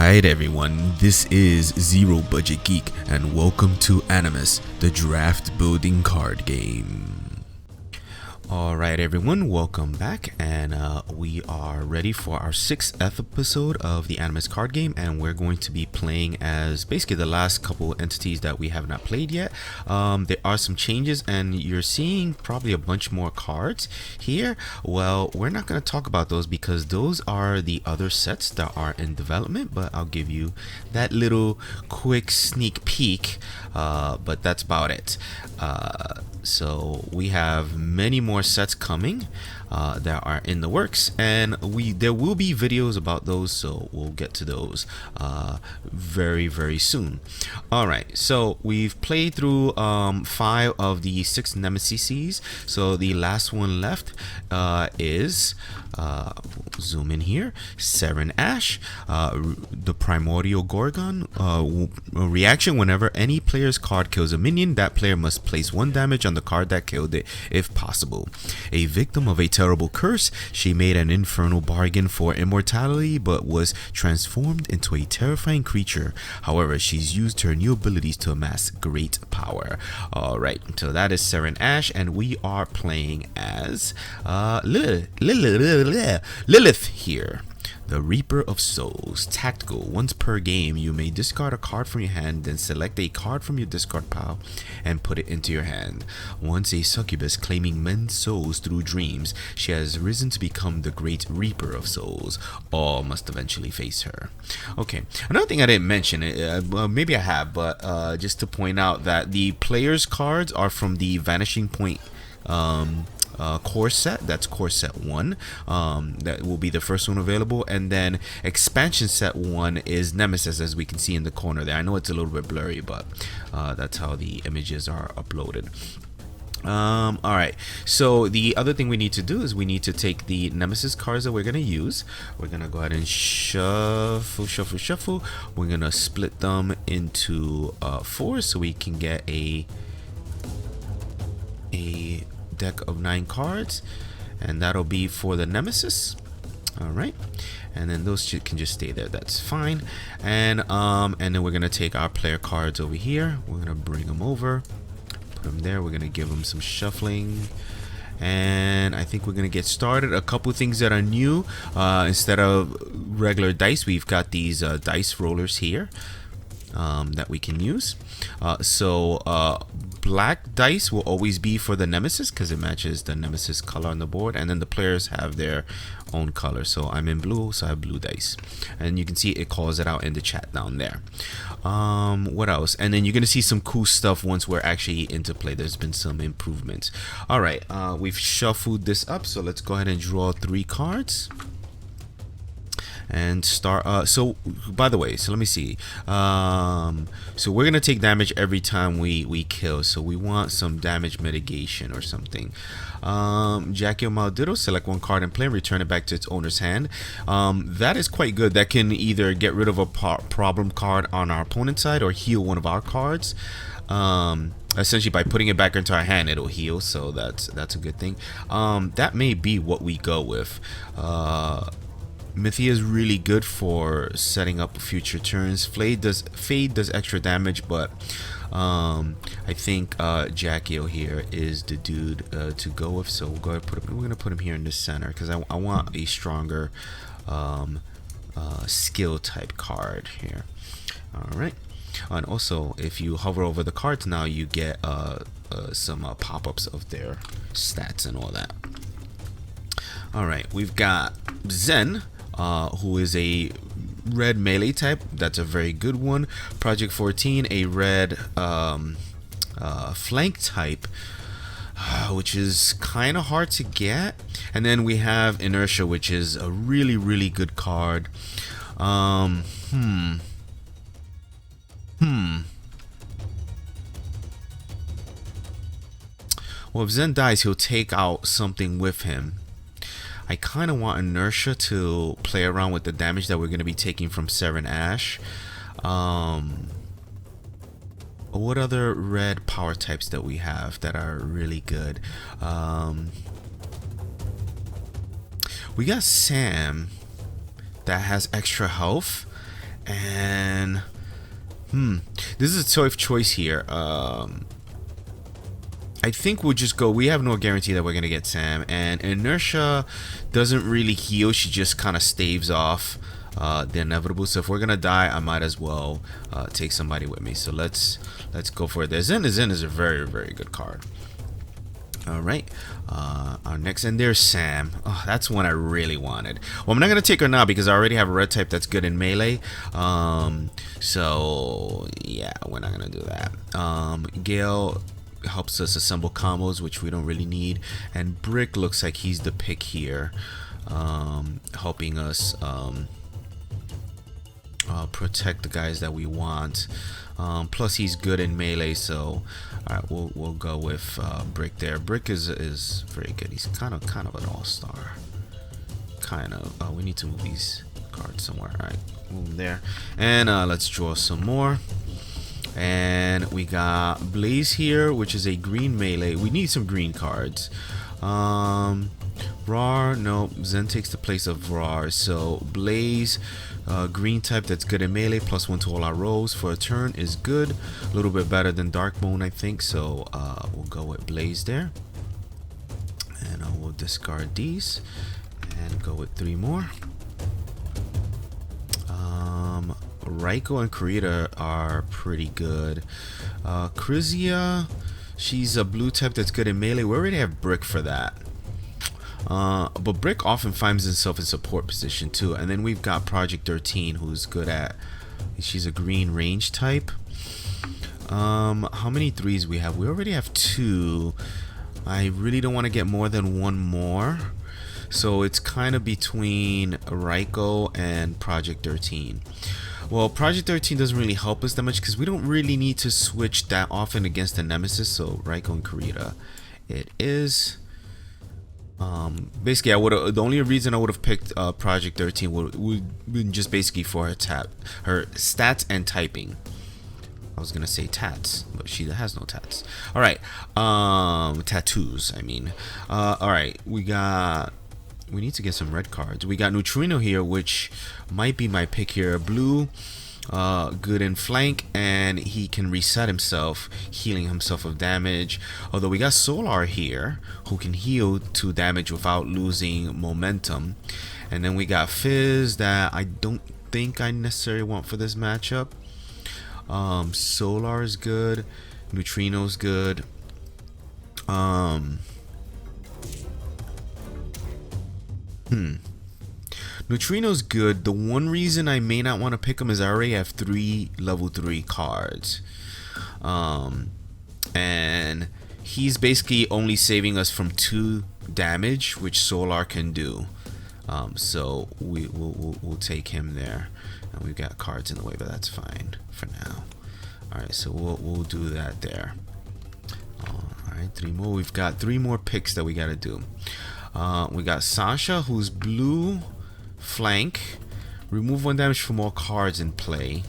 Alright everyone, this is Zero Budget Geek and welcome to Animus, the draft building card game. Alright everyone, welcome back, and we are ready for our 6th episode of the Animus card game, and we're going to be playing as basically the last couple entities that we have not played yet. There are some changes and you're seeing probably a bunch more cards here. Well, we're not going to talk about those because those are the other sets that are in development, but I'll give you that little quick sneak peek, but that's about it. So we have many more sets coming that are in the works, and there will be videos about those, so we'll get to those very soon. All right, so we've played through 5 of the 6 nemesis, so the last one left is zoom in here, Seren Ash, the primordial gorgon. Reaction: whenever any player's card kills a minion, that player must place 1 damage on the card that killed it if possible. A victim of a terrible curse, she made an infernal bargain for immortality but was transformed into a terrifying creature. However, she's used her new abilities to amass great power. Alright, so that is Seren Ash, and we are playing as Lilith here. The Reaper of Souls. Tactical. Once per game, you may discard a card from your hand, then select a card from your discard pile and put it into your hand. Once a succubus claiming men's souls through dreams, she has risen to become the Great Reaper of Souls. All must eventually face her. Okay, another thing I didn't mention, well, maybe I have, but just to point out that the player's cards are from the Vanishing Point core set. That's core set 1. That will be the first one available, and then expansion set 1 is Nemesis, as we can see in the corner there. I know it's a little bit blurry, but that's how the images are uploaded. Alright, so the other thing we need to do is we need to take the Nemesis cards that we're going to use. We're going to go ahead and shuffle. We're going to split them into 4 so we can get a deck of 9 cards, and that'll be for the Nemesis. All right, and then those can just stay there, that's fine. And then we're gonna take our player cards over here, we're gonna bring them over, put them there, we're gonna give them some shuffling, and I think we're gonna get started. A couple things that are new, instead of regular dice, we've got these dice rollers here that we can use. Black dice will always be for the Nemesis because it matches the Nemesis color on the board, and then the players have their own color. So I'm in blue, so I have blue dice, and you can see it calls it out in the chat down there. What else? And then you're gonna see some cool stuff once we're actually into play. There's been some improvements. All right, we've shuffled this up, so let's go ahead and draw 3 cards and start. So by the way, so let me see, so we're gonna take damage every time we kill, so we want some damage mitigation or something. Jackie Maldito, select 1 card and play and return it back to its owner's hand. That is quite good. That can either get rid of a problem card on our opponent's side or heal one of our cards. Essentially by putting it back into our hand, it'll heal, so that's a good thing. That may be what we go with. Mythia is really good for setting up future turns. Fade does extra damage, but I think Jackio here is the dude to go with. So we'll go ahead and we're gonna put him here in the center because I want a stronger skill type card here. All right, and also if you hover over the cards now, you get some pop-ups of their stats and all that. All right, we've got Zen, who is a red melee type. That's a very good one. Project 14, a red flank type, which is kind of hard to get. And then we have Inertia, which is a really good card. Well, if Zen dies, he'll take out something with him. I kind of want Inertia to play around with the damage that we're going to be taking from Seren Ash. What other red power types that we have that are really good? We got Sam that has extra health, And this is a tough choice here. I think we'll just go. We have no guarantee that we're gonna get Sam, and Inertia doesn't really heal. She just kind of staves off the inevitable. So if we're gonna die, I might as well take somebody with me. So let's go for it. The Zen is a very, very good card. All right, our next, and there's Sam. Oh, that's one I really wanted. Well, I'm not gonna take her now because I already have a red type that's good in melee. So yeah, we're not gonna do that. Gale helps us assemble combos, which we don't really need, and Brick looks like he's the pick here, helping us protect the guys that we want. Plus he's good in melee, so alright, we'll go with Brick there. Brick is very good. He's kind of an all-star. We need to move these cards somewhere. Alright, move them there, and let's draw some more. And we got Blaze here, which is a green melee. We need some green cards. Rar, no, Zen takes the place of Rar. So Blaze, green type that's good in melee, +1 to all our rolls for a turn is good. A little bit better than Darkbone, I think. So we'll go with Blaze there. And we'll discard these and go with 3 more. Raiko and Kurita are pretty good. Krizia, she's a blue type that's good in melee. We already have Brick for that. But Brick often finds himself in support position too. And then we've got Project 13, who's good at, she's a green range type. How many 3s we have? We already have 2. I really don't want to get more than 1 more. So it's kind of between Raiko and Project 13. Well, Project 13 doesn't really help us that much because we don't really need to switch that often against the Nemesis. So Raiko and Kurita it is. Basically, the only reason I would have picked Project 13 would be just basically for her stats and typing. I was gonna say tats, but she has no tats. All right, tattoos. I mean, all right. We need to get some red cards. We got Neutrino here, which might be my pick here. Blue, good in flank, and he can reset himself, healing himself of damage. Although we got Solar here, who can heal 2 damage without losing momentum. And then we got Fizz that I don't think I necessarily want for this matchup. Solar is good. Neutrino's good. Neutrino's good. The one reason I may not want to pick him is I already have 3 level 3 cards. And he's basically only saving us from 2 damage, which Solar can do. So we'll take him there. And we've got cards in the way, but that's fine for now. Alright, so we'll do that there. Alright, 3 more. We've got 3 more picks that we gotta do. We got Sasha, who's blue flank. Remove 1 damage from all cards in play.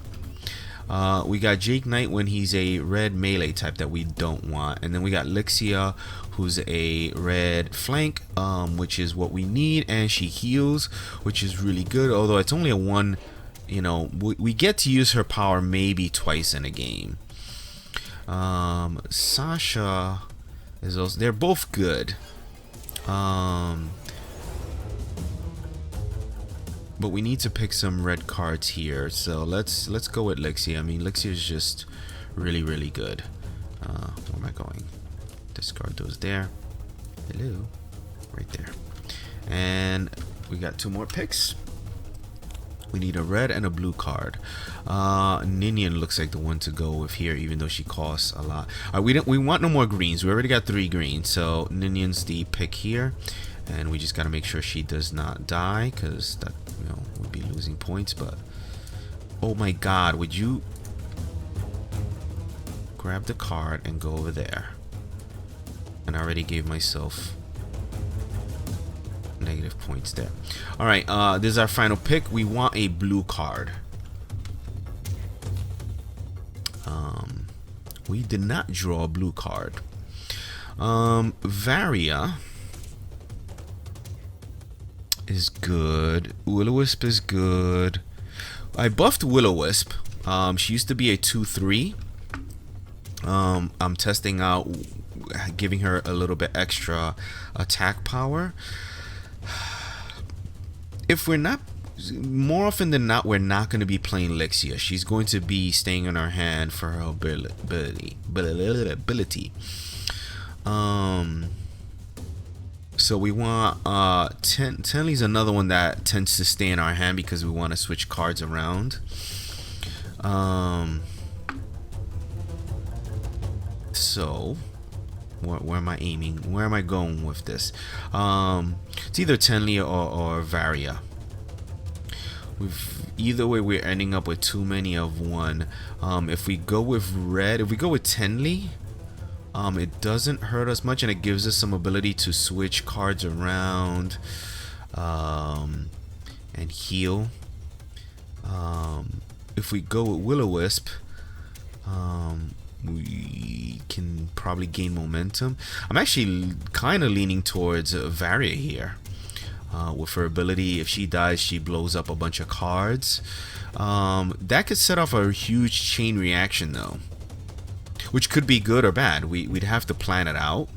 We got Jake Knight when he's a red melee type that we don't want. And then we got Lixia, who's a red flank, which is what we need. And she heals, which is really good. Although it's only a 1, you know, we get to use her power maybe twice in a game. Sasha is also, they're both good. But we need to pick some red cards here, so let's go with Lixia. I mean, Lixia is just really, really good. Where am I going? Discard those there. Hello, right there. And we got 2 more picks. We need a red and a blue card. Ninian looks like the one to go with here, even though she costs a lot. We want no more greens. We already got 3 greens, so Ninian's the pick here, and we just got to make sure she does not die, because that, you know, would be losing points. But oh my God, would you grab the card and go over there? And I already gave myself negative points there. All right, this is our final pick. We want a blue card. We did not draw a blue card. Varia is good. Will-O-Wisp is good. I buffed Will-O-Wisp. She used to be a 2/3. I'm testing out giving her a little bit extra attack power. If we're not, more often than not, we're not going to be playing Lexia. She's going to be staying in our hand for her ability. So we want Tenley's another one that tends to stay in our hand because we want to switch cards around. So where am I aiming? Where am I going with this? It's either Tenley or Varia. Either way, we're ending up with too many of one. If we go with red, if we go with Tenley, it doesn't hurt us much, and it gives us some ability to switch cards around and heal. If we go with Will-O-Wisp, we can probably gain momentum. I'm actually kind of leaning towards Varia here. With her ability, if she dies, she blows up a bunch of cards. That could set off a huge chain reaction, though, which could be good or bad. We'd have to plan it out.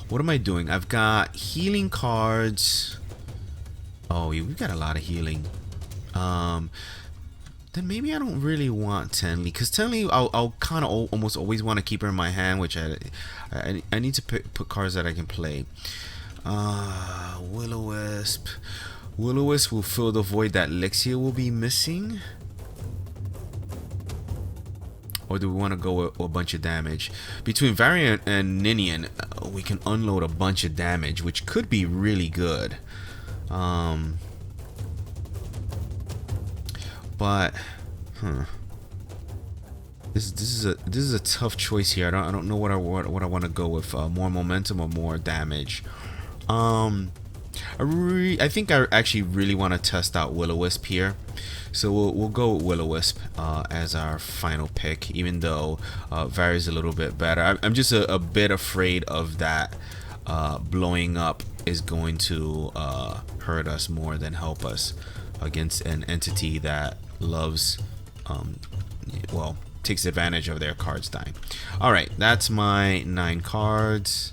What am I doing? I've got healing cards. Oh, we've got a lot of healing. Then maybe I don't really want Tenley, because Tenley I'll kind of almost always want to keep her in my hand, which I need to put cards that I can play. Will-O-Wisp. Will-O-Wisp will fill the void that Lexia will be missing. Or do we want to go with a bunch of damage? Between Variant and Ninian, we can unload a bunch of damage, which could be really good. But this is a tough choice here. I don't know what I want to go with. More momentum or more damage. I think I actually really want to test out Will-O-Wisp here, so we'll go with Will-O-Wisp as our final pick. Even though Vari's a little bit better, I'm just a bit afraid of that blowing up is going to hurt us more than help us against an entity that loves, well, takes advantage of their cards dying. All right, that's my 9 cards.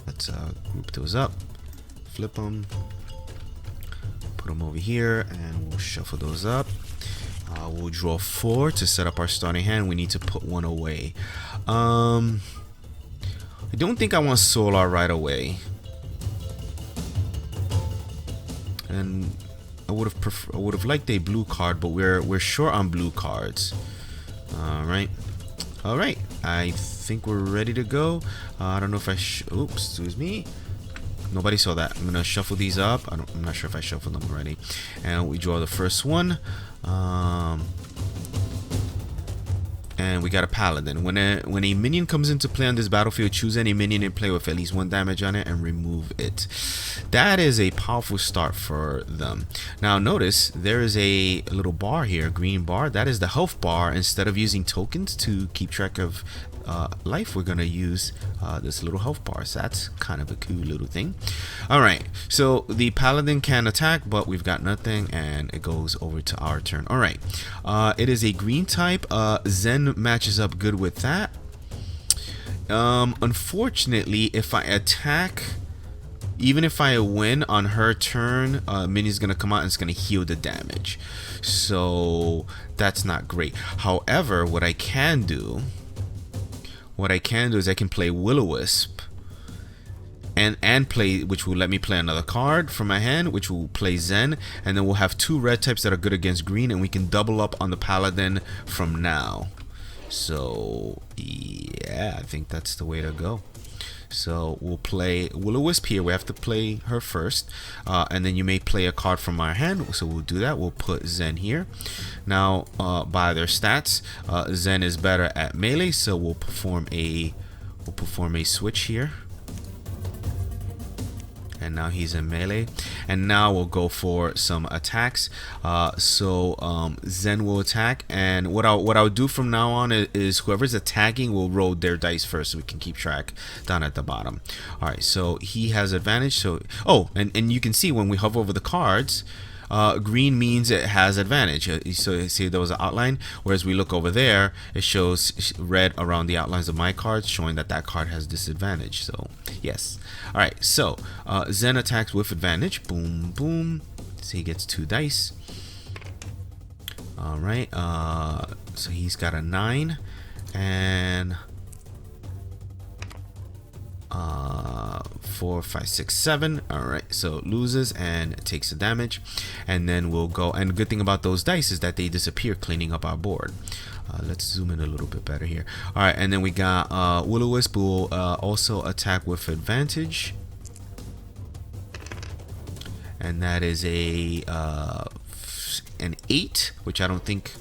Let's group those up, flip them, put them over here, and we'll shuffle those up. We'll draw 4 to set up our starting hand. We need to put 1 away. I don't think I want Solar right away, and I would have liked a blue card, but we're short on blue cards. All right. I think we're ready to go. I don't know if oops, excuse me. Nobody saw that. I'm gonna shuffle these up. I'm not sure if I shuffled them already. And we draw the first one. And we got a paladin. When a minion comes into play on this battlefield, choose any minion in play with at least 1 damage on it and remove it. That is a powerful start for them. Now notice there is a little bar here, green bar. That is the health bar. Instead of using tokens to keep track of life, we're gonna use this little health bar. So that's kind of a cool little thing. All right, so the paladin can attack, but we've got nothing, and it goes over to our turn. All right, it is a green type. Zen matches up good with that. Unfortunately, if I attack, even if I win on her turn, minion's gonna come out and it's gonna heal the damage, so that's not great. However, what I can do is I can play Will-O-Wisp and play, which will let me play another card from my hand, which will play Zen, and then we'll have 2 red types that are good against green, and we can double up on the paladin from now. So yeah, I think that's the way to go. So we'll play Will-O-Wisp here. We have to play her first, and then you may play a card from our hand. So we'll do that. We'll put Zen here. Now, by their stats, Zen is better at melee, so we'll perform a switch here, and now he's in melee. And now we'll go for some attacks. Zen will attack, and what I'll do from now on is whoever's attacking will roll their dice first, so we can keep track down at the bottom. All right, so he has advantage. So and you can see when we hover over the cards, green means it has advantage. So see there was an outline, whereas we look over there, it shows red around the outlines of my cards, showing that card has disadvantage. So yes. All right, so Zen attacks with advantage. Boom, boom. So he gets 2 dice. All right, so he's got a 9 and 4, 5, 6, 7. All right, so loses and takes the damage, and then we'll go. And the good thing about those dice is that they disappear, cleaning up our board. Let's zoom in a little bit better here. All right, and then we got Will-O-Wisp will also attack with advantage, and that is an 8, which I don't think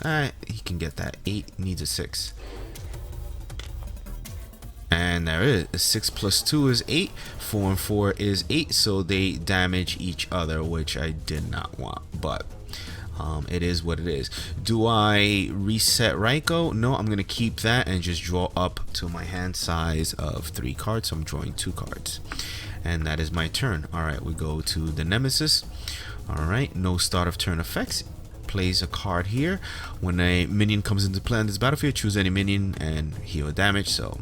he can get that. 8 needs a 6. And there is a 6 plus 2 is 8. 4 and 4 is 8. So they damage each other, which I did not want, but it is what it is. Do I reset Raiko? No, I'm gonna keep that and just draw up to my hand size of 3 cards. So I'm drawing 2 cards, and that is my turn. All right, we go to the Nemesis. All right, no start of turn effects. Plays a card here. When a minion comes into play on this battlefield, choose any minion and heal damage. So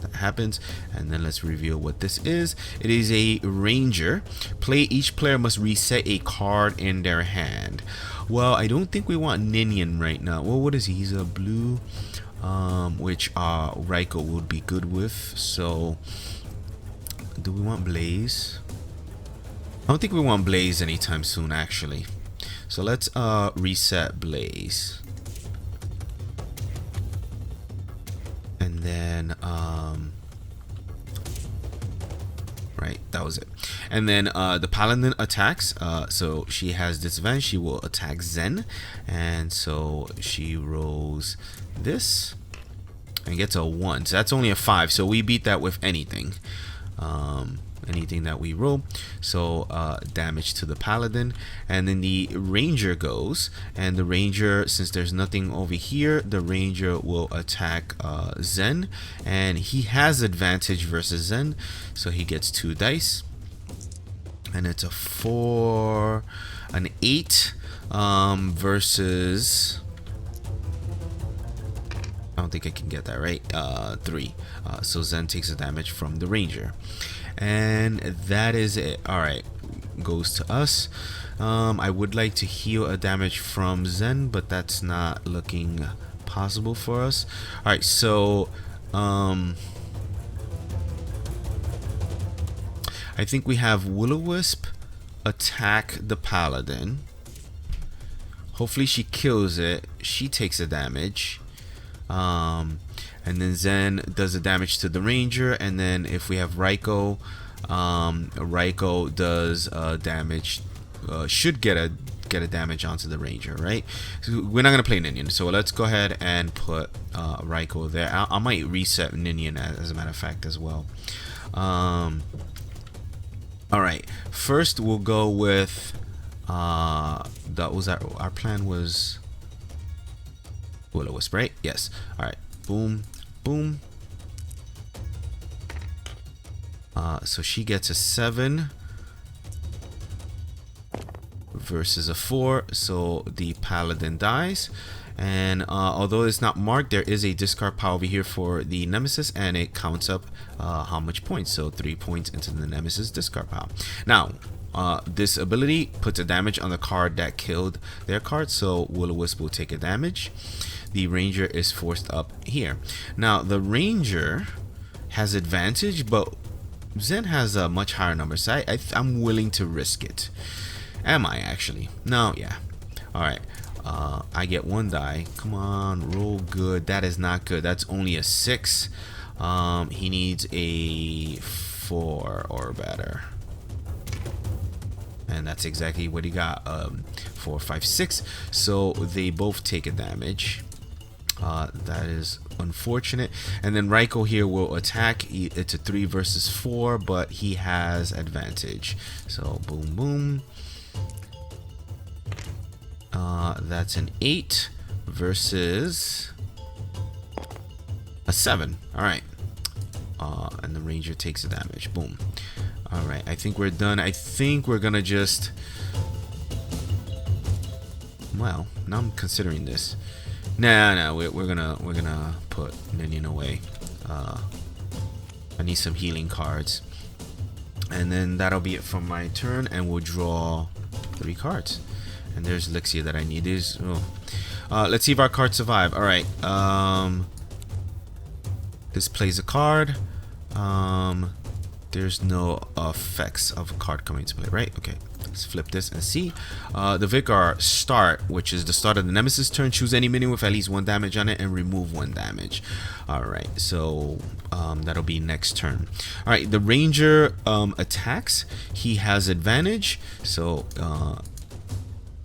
that happens. And then let's reveal what this is. It is a ranger. Each player must reset a card in their hand. Well, I don't think we want Ninian right now. Well, what is he? He's a blue, which Raiko would be good with. So do we want Blaze? I don't think we want Blaze anytime soon, actually. So let's reset Blaze. And then right, that was it. And then the Paladin attacks. So she has disadvantage. She will attack Zen, and so she rolls this and gets a 1. So that's only a 5. So we beat that with anything. Anything that we roll. So damage to the Paladin, and then the Ranger goes, and the Ranger, since there's nothing over here, the Ranger will attack Zen, and he has advantage versus Zen, so he gets 2 dice, and it's a 4, an 8 versus, I don't think I can get that right, 3. So Zen takes the damage from the Ranger. And that is it. All right, goes to us. I would like to heal a damage from Zen, but that's not looking possible for us. All right, so I think we have Will-O-Wisp attack the Paladin. Hopefully she kills it. She takes the damage. And then Zen does the damage to the Ranger, and then if we have Raiko, Raiko does damage, should get a damage onto the Ranger, right? So we're not gonna play Ninian, so let's go ahead and put Raiko there. I might reset Ninian as a matter of fact as well. All right, first we'll go with that was our plan was Will-O-Wisp, right? Yes. All right. Boom, boom. So she gets a 7 versus a 4, so the Paladin dies. And although it's not marked, there is a discard pile over here for the Nemesis, and it counts up how much points. So 3 points into the Nemesis discard pile. Now, this ability puts a damage on the card that killed their card, so Will-O-Wisp will take a damage. The Ranger is forced up here. Now the Ranger has advantage, but Zen has a much higher number, so I'm willing to risk it. Am I actually? No, yeah. All right. I get 1 die. Come on, roll good. That is not good. That's only a 6. He needs a 4 or better. And that's exactly what he got. 4, 5, 6. So they both take a damage. That is unfortunate. And then Raiko here will attack. It's a 3 versus 4, but he has advantage. So boom, boom. That's an 8 versus a 7. All right. And the ranger takes the damage. Boom. All right. I think we're done. I think we're gonna just. Well, now I'm considering this. Nah, we're gonna put minion away. I need some healing cards, and then that'll be it for my turn. And we'll draw 3 cards. And there's Elixir that I need. Let's see if our cards survive. All right. This plays a card. There's no effects of a card coming into play, right? Okay. Let's flip this and see. The Vicar start, which is the start of the Nemesis turn. Choose any minion with at least 1 damage on it and remove 1 damage. Alright, so that'll be next turn. Alright, the Ranger attacks. He has advantage. So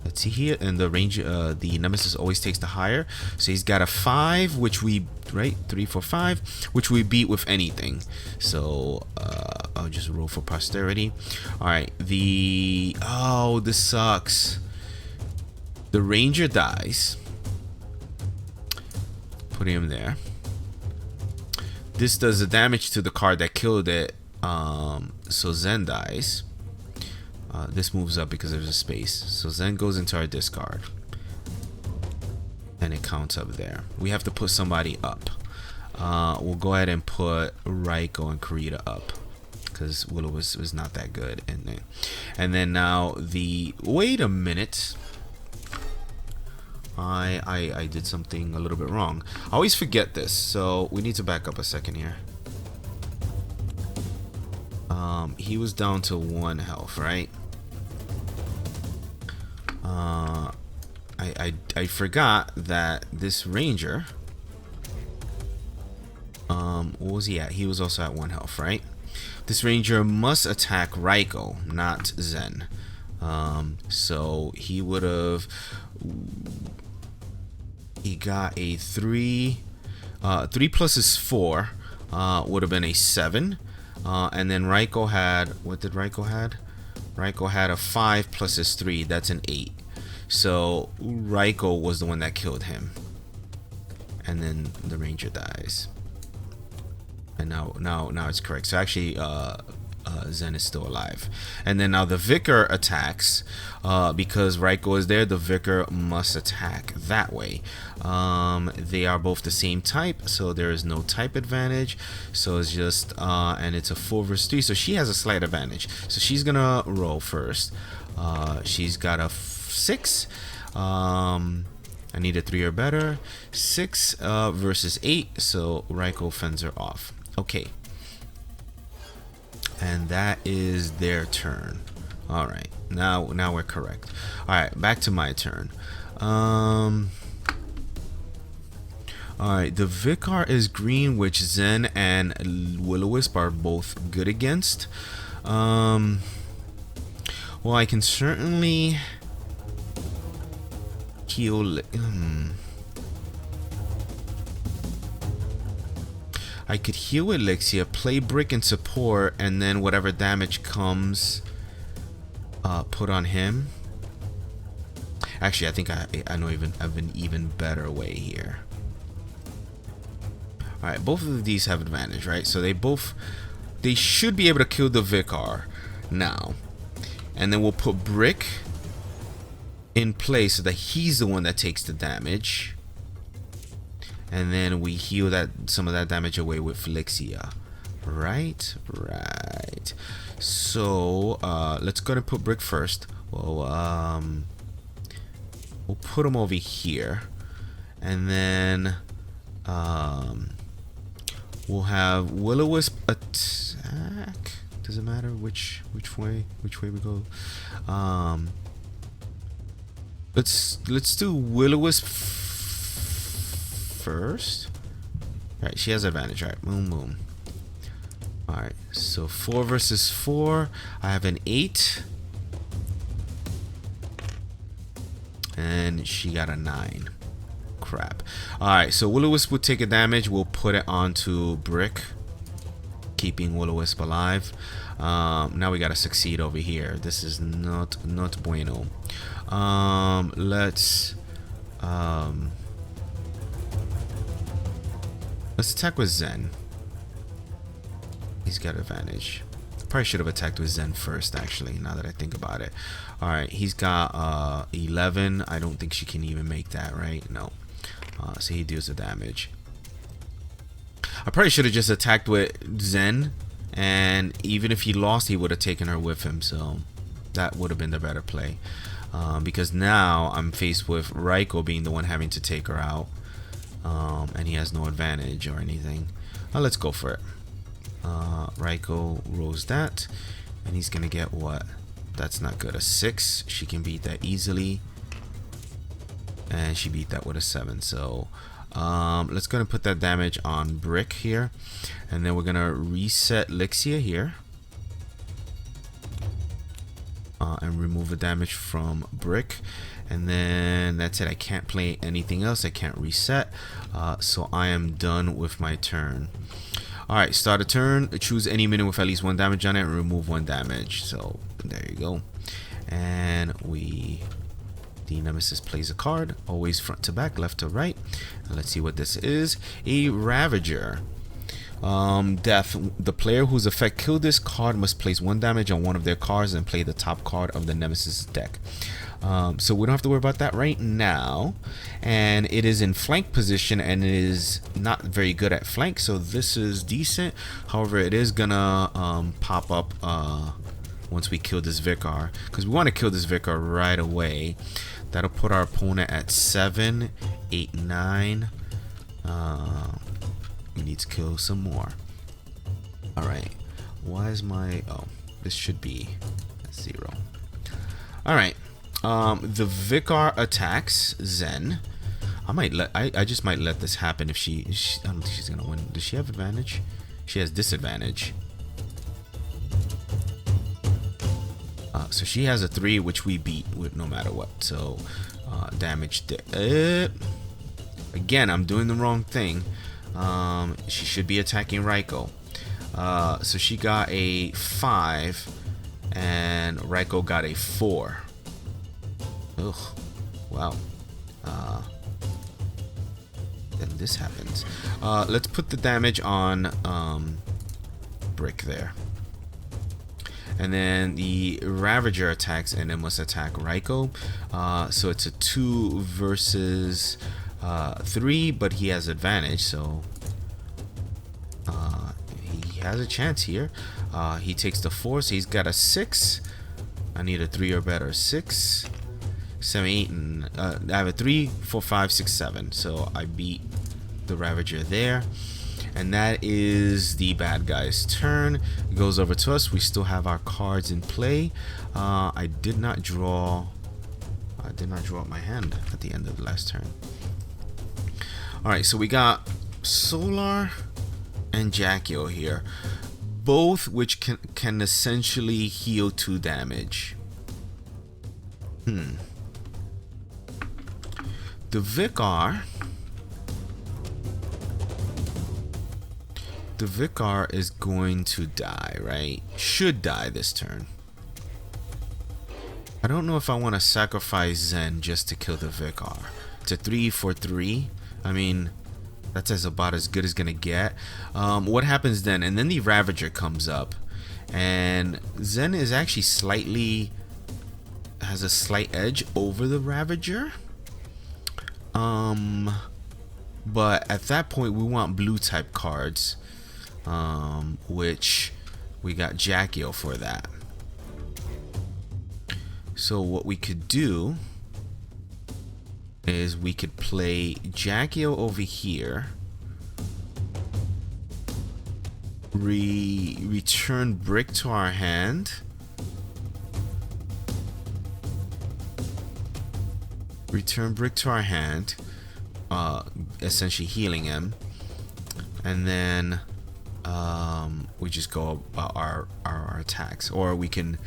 let's see here. And the Ranger, the Nemesis always takes the higher. So he's got a 5, which we, right? 3, 4, 5, which we beat with anything. So I'll just roll for posterity. Alright, oh, this sucks. The Ranger dies. Put him there. This does the damage to the card that killed it. So Zen dies. This moves up because there's a space. So Zen goes into our discard. And it counts up there. We have to put somebody up. We'll go ahead and put Raiko and Kurita up. Because Willow was not that good. And then now wait a minute. I did something a little bit wrong. I always forget this. So we need to back up a second here. He was down to 1 health, right? I forgot that this Ranger, what was he at? He was also at 1 health, right? This Ranger must attack Raiko, not Zen. So he would have. He got a 3. 3 plus is 4. Would have been a 7. And then Raiko had. What did Raiko had? Raiko had a 5 plus his 3. That's an 8. So Raiko was the one that killed him. And then the Ranger dies. And now it's correct. So actually Zen is still alive. And then now the Vicar attacks. Because Raiko is there, the Vicar must attack that way. They are both the same type, so there is no type advantage. So it's just and it's a 4 versus 3, so she has a slight advantage. So she's gonna roll first. She's got a 6. I need a 3 or better. 6 versus 8, so Raiko fends her off. Okay. And that is their turn. All right. Now we're correct. All right, back to my turn. All right, the Vicar is green, which Zen and Will-O-Wisp are both good against. Well, I can certainly heal. I could heal Elixir, play Brick and support, and then whatever damage comes, put on him. Actually, I think I know of an even better way here. All right, both of these have advantage, right? So they should be able to kill the Vicar now, and then we'll put Brick in place so that he's the one that takes the damage. And then we heal some of that damage away with Elixir. Right. So let's go and put Brick first. Well, we'll put him over here, and then we'll have Will-O-Wisp attack. Does it matter which way we go? Let's do Will-O-Wisp first. Alright, she has advantage. Alright, boom. Alright, so 4 versus 4. I have an 8. And she got a 9. crap. Alright, so Will-O-Wisp would take a damage. We'll put it onto Brick, keeping Will-O-Wisp alive. Now we gotta succeed over here. This is not bueno. Let's attack with Zen. He's got advantage. Probably should have attacked with Zen first, actually, now that I think about it. Alright, he's got 11. I don't think she can even make that, right? No. So he deals the damage. I probably should have just attacked with Zen, and even if he lost, he would have taken her with him, so that would have been the better play. Because now I'm faced with Raiko being the one having to take her out, and he has no advantage or anything. Let's go for it. Raiko rolls that, and he's gonna get what? That's not good. A 6. She can beat that easily, and she beat that with a 7. So let's go and put that damage on Brick here, and then we're gonna reset Lixia here, and remove the damage from Brick, and then that's it. I can't play anything else. I can't reset, so I am done with my turn. Alright, start a turn, choose any minion with at least 1 damage on it, and remove 1 damage. So there you go. And the Nemesis plays a card, always front to back, left to right. And let's see what this is. A Ravager. Death. The player whose effect killed this card must place 1 damage on one of their cards and play the top card of the Nemesis deck. So we don't have to worry about that right now. And it is in flank position, and it is not very good at flank, so this is decent. However, it is gonna pop up once we kill this Vicar, because we want to kill this Vicar right away. That'll put our opponent at 7, 8, 9. We need to kill some more. Alright, why is my... oh, this should be 0. Alright. The Vicar attacks Zen. I just might let this happen if she I don't think she's gonna win. Does she have advantage? She has disadvantage. So she has a 3, which we beat with no matter what. So damage. Again, I'm doing the wrong thing. She should be attacking Raiko. So she got a 5, and Raiko got a 4. Ugh, wow. Then this happens. Let's put the damage on Brick there. And then the Ravager attacks and it must attack Raiko. So it's a 2 versus 3, but he has advantage, so he has a chance here. He takes the 4, so he's got a 6. I need a 3 or better. 6, 7, 8, and I have a 3, 4, 5, 6, 7. So I beat the Ravager there. And that is the bad guy's turn. It goes over to us. We still have our cards in play. I did not draw up my hand at the end of the last turn. Alright, so we got Solar and Jackio here. Both which can essentially heal 2 damage. The Vicar is going to die, right? Should die this turn. I don't know if I want to sacrifice Zen just to kill the Vicar. It's a 3 for 3. I mean, that's about as good as gonna get. What happens then? And then the Ravager comes up, and Zen is actually has a slight edge over the Ravager. But at that point we want blue type cards, which we got Jackio for that. So what we could do is we could play Jackio over here, return Brick to our hand, essentially healing him, and then we just go about our attacks. Or we can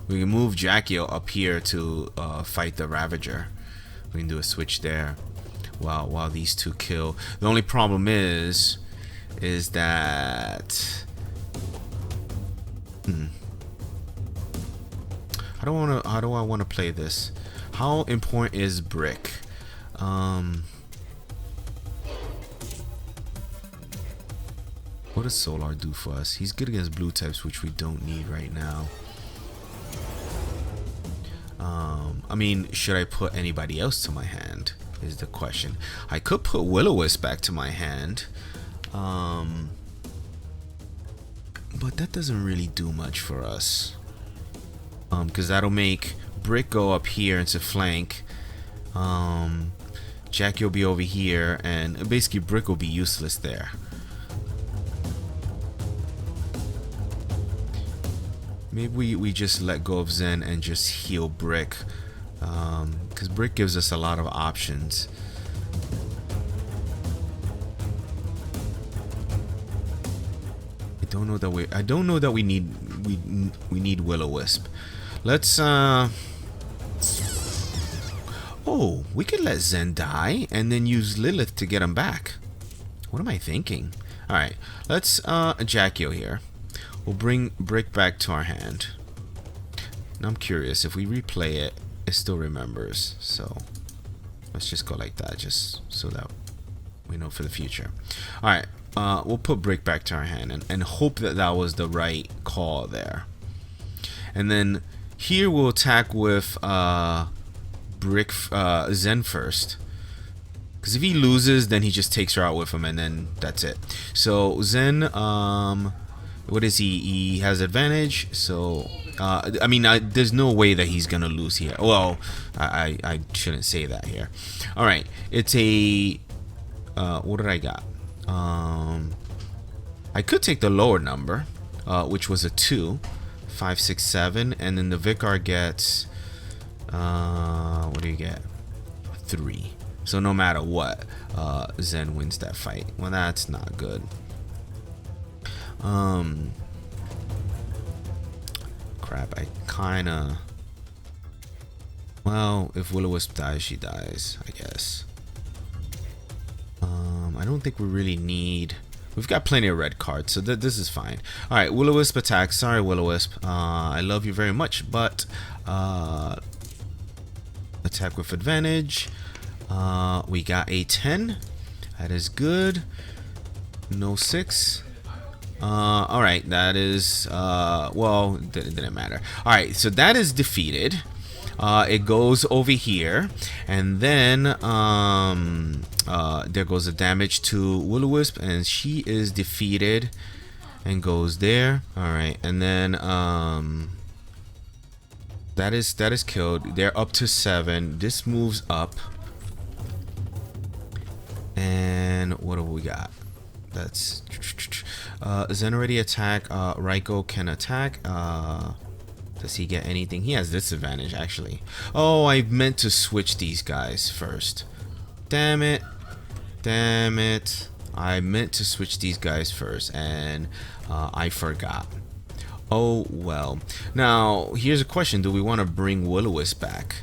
move Jackio up here to fight the Ravager. We can do a switch there. while these two kill. The only problem is that how do I want to play this? How important is brick? What does Solar do for us? He's good against blue types, which we don't need right now. I mean, should I put anybody else to my hand is the question. I could put Will-O-Wisp back to my hand, but that doesn't really do much for us, because that'll make Brick go up here into flank. Jackie will be over here, and basically Brick will be useless there. Maybe we just let go of Zen and just heal Brick, because Brick gives us a lot of options. I don't know that we need Will-O-Wisp. Let's oh, we could let Zen die and then use Lilith to get him back. What am I thinking? All right, let's Jackio here. We'll bring Brick back to our hand. Now I'm curious, if we replay it, it still remembers. So let's just go like that, just so that we know for the future. All right, we'll put Brick back to our hand and hope that that was the right call there. And then here we'll attack with Brick Zen first. Because if he loses, then he just takes her out with him, and then that's it. So Zen, what is he? He has advantage, so I mean, there's no way that he's gonna lose here. Well, I shouldn't say that here. All right, it's a what did I got? I could take the lower number, which was a 2, 5, 6, 7, and then the Vicar gets what do you get? 3. So no matter what, Zen wins that fight. Well, that's not good. Crap, I kinda, well, if Will-O-Wisp dies, she dies, I guess. I don't think we really need, we've got plenty of red cards, so this is fine. Alright, Will-O-Wisp attacks. Sorry, Will-O-Wisp, I love you very much, but attack with advantage. We got a 10, that is good. No 6. Alright, that is, well, it didn't matter. Alright, so that is defeated. It goes over here, and then, there goes the damage to Will-O-Wisp, and she is defeated, and goes there. Alright, and then, that is killed. They're up to 7. This moves up. And what do we got? That's Zen already attack. Raiko can attack. Does he get anything? He has disadvantage actually. Oh, I meant to switch these guys first. Damn it. Damn it. I meant to switch these guys first, and I forgot. Oh well. Now here's a question: do we want to bring Will-O-Wisp back?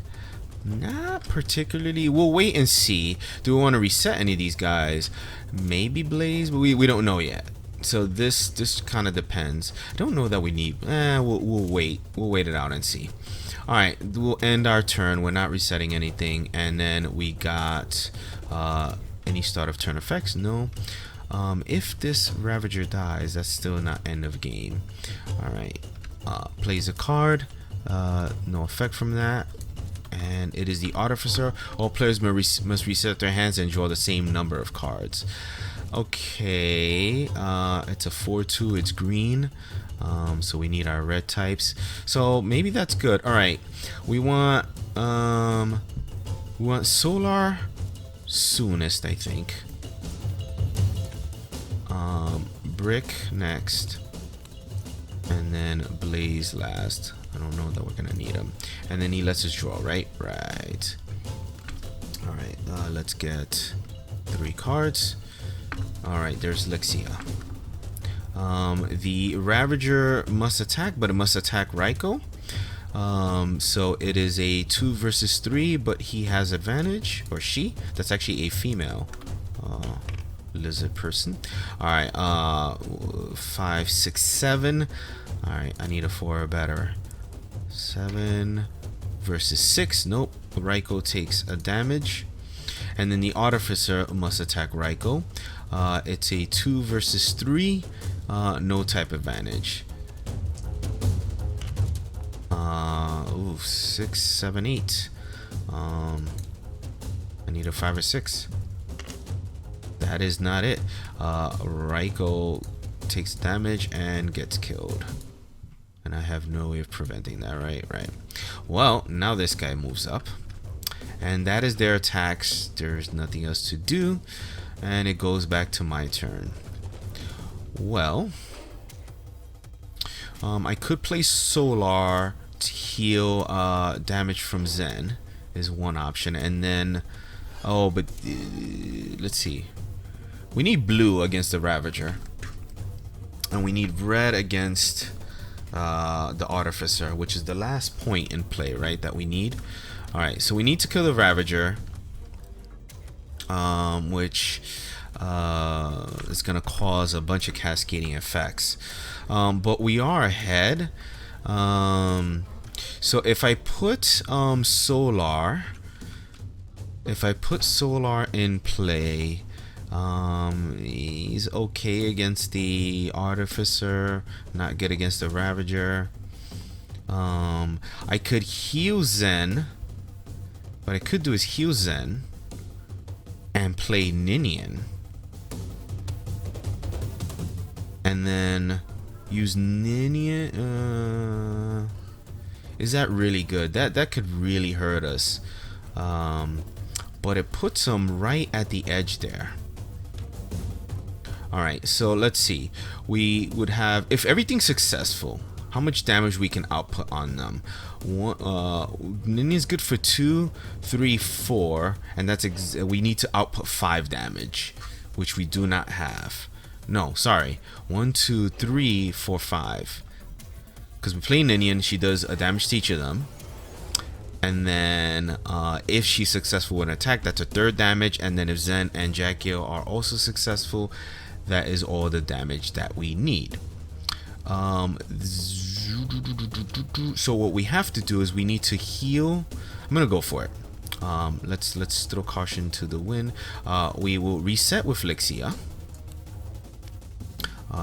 Not particularly. We'll wait and see. Do we want to reset any of these guys? Maybe Blaze, but we don't know yet. So this kind of depends. I don't know that we need. We'll wait. We'll wait it out and see. All right, we'll end our turn. We're not resetting anything, and then we got any start of turn effects. No. If this Ravager dies, that's still not end of game. All right. Plays a card. No effect from that. And it is the Artificer. All players must reset their hands and draw the same number of cards. Okay, it's a 4/2. It's green, so we need our red types. So maybe that's good. All right, we want Solar soonest, I think. Brick next, and then Blaze last. I don't know that we're gonna need him. And then he lets us draw, right? Right. All right. Let's get 3 cards. All right. There's Lexia. The Ravager must attack, but it must attack Raiko. So it is a 2 versus 3, but he has advantage, or she. That's actually a female lizard person. All right, 5, 6, 7. All right, I need a 4 or better. 7 versus 6. Nope. Raiko takes a damage, and then the artificer must attack Raiko. It's a 2 versus 3. No type advantage. 6, 7, 8. I need a 5 or 6. That is not it. Raiko takes damage and gets killed. And I have no way of preventing that, right? Right. Well, now this guy moves up. And that is their attacks. There's nothing else to do. And it goes back to my turn. Well, I could play Solar to heal damage from Zen is one option. And then, but let's see. We need blue against the Ravager. And we need red against the Artificer, which is the last point in play, right, that we need. Alright, so we need to kill the Ravager, which is going to cause a bunch of cascading effects. But we are ahead. So if I put Solar in play, he's okay against the Artificer, not good against the Ravager. I could heal Zen. What I could do is heal Zen and play Ninian, and then use Ninian. Is that really good? That could really hurt us. But it puts him right at the edge there. Alright, so let's see. We would have, if everything's successful, how much damage we can output on them. Ninian's good for 2, 3, 4, and that's we need to output 5 damage, which we do not have. No, sorry, 1, 2, 3, 4, 5. Because we play Ninian, she does a damage to each of them, and then if she's successful with an attack, that's a 3rd damage, and then if Zen and Jackio are also successful, that is all the damage that we need. So what we have to do is we need to heal. I'm gonna go for it. Let's throw caution to the wind. We will reset with Lixia,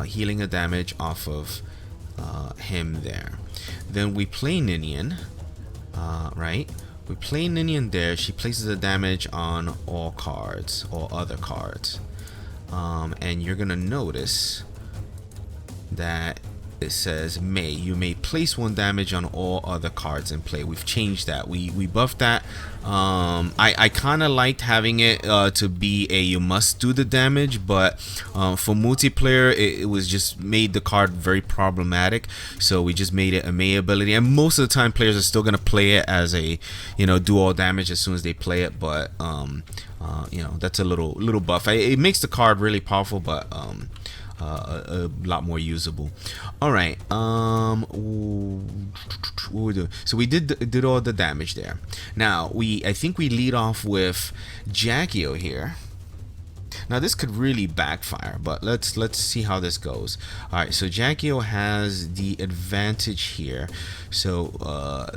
healing a damage off of him there. Then we play Ninian, right? We play Ninian there. She places a damage on all cards, all other cards, and you're gonna notice that it says you may place 1 damage on all other cards in play. We've changed that. We buffed that. I kind of liked having it to be a you must do the damage, but for multiplayer it was just made the card very problematic, so we just made it a may ability, and most of the time players are still going to play it as a, you know, do all damage as soon as they play it, but you know, that's a little buff. It makes the card really powerful, but a lot more usable. All right, what we do? So we did all the damage there. Now I think we lead off with Jackio here. Now this could really backfire, but let's see how this goes. All right, so Jackio has the advantage here. So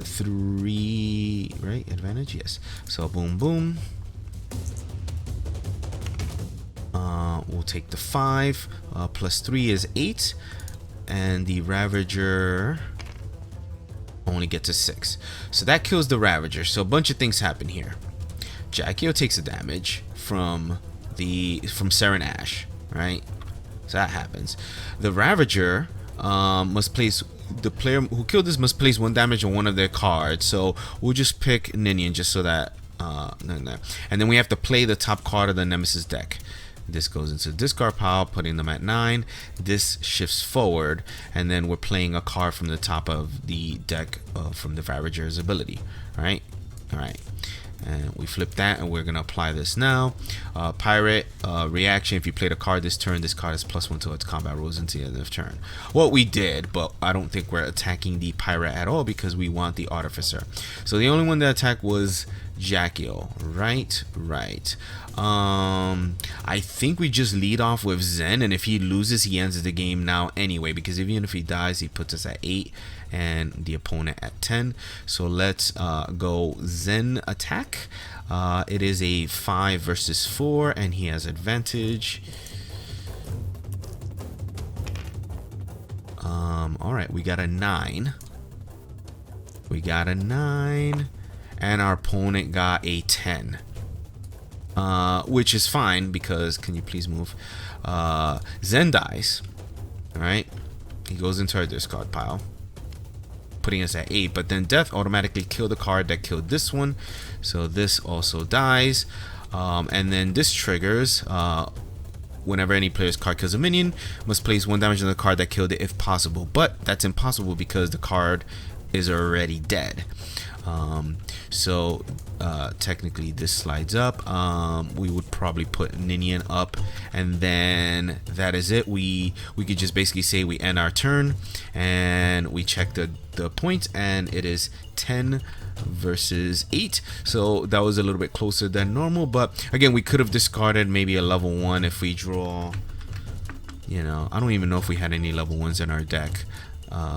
3, right? Advantage, yes. So boom, boom. We'll take the 5. Plus 3 is 8, and the Ravager only gets a 6. So that kills the Ravager. So a bunch of things happen here. Jackio takes a damage from Seren Ash, right? So that happens. The Ravager must place, the player who killed this must place 1 damage on one of their cards. So we'll just pick Ninian just so that and then we have to play the top card of the Nemesis deck. This goes into discard pile, putting them at 9. This shifts forward, and then we're playing a card from the top of the deck from the Ravager's ability. All right. and we flip that, and we're gonna apply this now. Pirate reaction: if you played a card this turn, this card is +1 to its combat rolls into the end of turn. Well, we did, but I don't think we're attacking the pirate at all because we want the artificer. So the only one that attacked was Jackio. Right. I think we just lead off with Zen, and if he loses, he ends the game now anyway, because even if he dies, he puts us at 8 and the opponent at 10. So let's go Zen attack. It is a 5 versus 4, and he has advantage. Alright, we got a 9. And our opponent got a 10. Which is fine because, can you please move? Zen dies. Alright. He goes into our discard pile, putting us at 8. But then death automatically killed the card that killed this one. So this also dies. And then this triggers. Whenever any player's card kills a minion, must place 1 damage on the card that killed it if possible. But that's impossible because the card is already dead. So technically this slides up. We would probably put Ninian up, and then that is it. We could just basically say we end our turn, and we check the point, and it is 10 versus 8. So that was a little bit closer than normal, but again, we could have discarded maybe a level 1 if we draw, you know, I don't even know if we had any level 1s in our deck.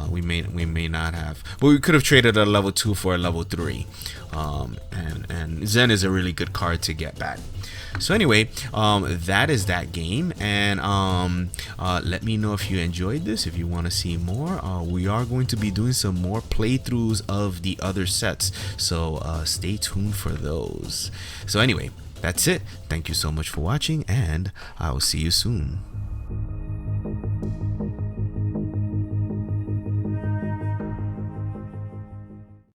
We may not have, but we could have traded a level 2 for a level 3. And Zen is a really good card to get back. So anyway, that is that game, and let me know if you enjoyed this. If you want to see more, we are going to be doing some more playthroughs of the other sets, so stay tuned for those. So anyway, that's it. Thank you so much for watching, and I will see you soon.